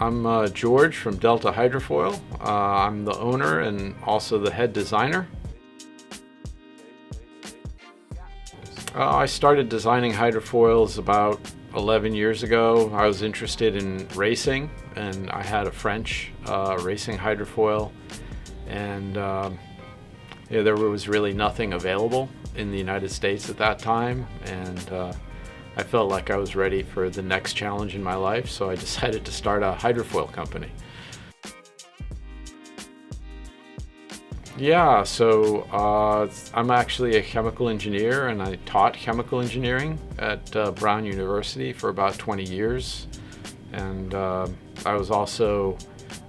I'm George from Delta Hydrofoil. I'm the owner and also the head designer. I started designing hydrofoils about 11 years ago. I was interested in racing, and I had a French racing hydrofoil, and there was really nothing available in the United States at that time, and I felt like I was ready for the next challenge in my life, so I decided to start a hydrofoil company. Yeah, so I'm actually a chemical engineer, and I taught chemical engineering at Brown University for about 20 years. And I was also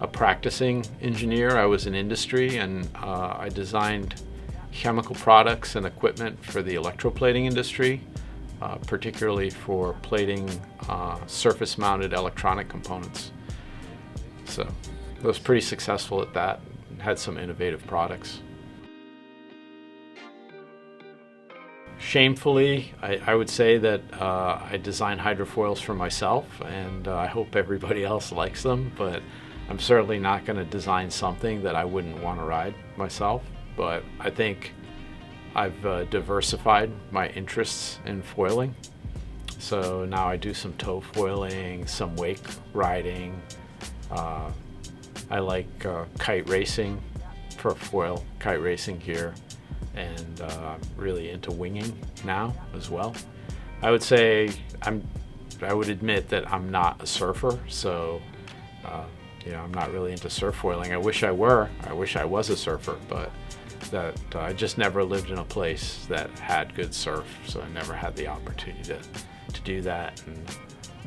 a practicing engineer. I was in industry, and I designed chemical products and equipment for the electroplating industry, particularly for plating surface-mounted electronic components. So I was pretty successful at that. Had some innovative products. Shamefully, I would say that I design hydrofoils for myself, and I hope everybody else likes them, but I'm certainly not going to design something that I wouldn't want to ride myself. But I think I've diversified my interests in foiling. So now I do some tow foiling, some wake riding. I like kite racing for foil, kite racing gear, and really into winging now as well. I would say I would admit that I'm not a surfer, so I'm not really into surf foiling. I wish I were. I wish I was a surfer, but I just never lived in a place that had good surf, so I never had the opportunity to do that. And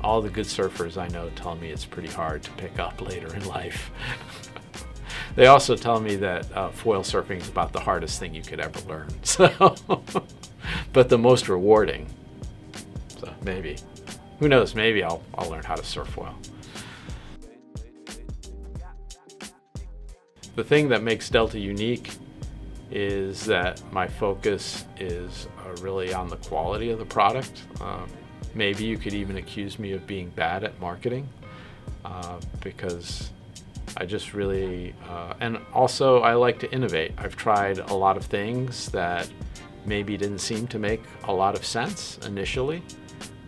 all the good surfers I know tell me it's pretty hard to pick up later in life. They also tell me that foil surfing is about the hardest thing you could ever learn. So, but the most rewarding. So maybe, who knows? Maybe I'll learn how to surf foil. The thing that makes Delta unique is that my focus is really on the quality of the product. Maybe you could even accuse me of being bad at marketing, because I just really, and also I like to innovate. I've tried a lot of things that maybe didn't seem to make a lot of sense initially,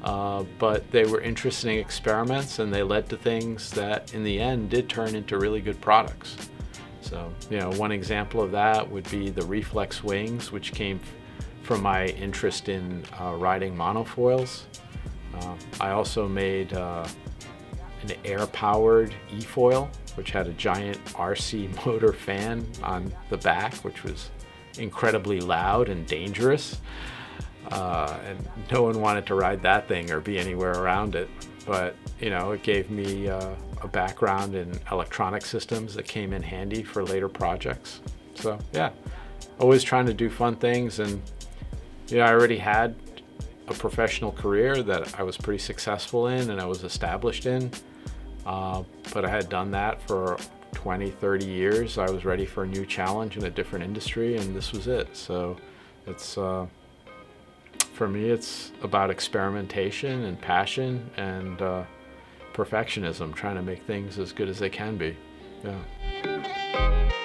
but they were interesting experiments, and they led to things that in the end did turn into really good products. So, one example of that would be the reflex wings, which came from my interest in riding monofoils. I also made an air-powered e-foil, which had a giant RC motor fan on the back, which was incredibly loud and dangerous. And no one wanted to ride that thing or be anywhere around it. But, it gave me a background in electronic systems that came in handy for later projects. So, yeah, always trying to do fun things. And, I already had a professional career that I was pretty successful in and I was established in. But I had done that for 20, 30 years. I was ready for a new challenge in a different industry, and this was it. So it's, for me, it's about experimentation and passion and perfectionism, trying to make things as good as they can be. Yeah.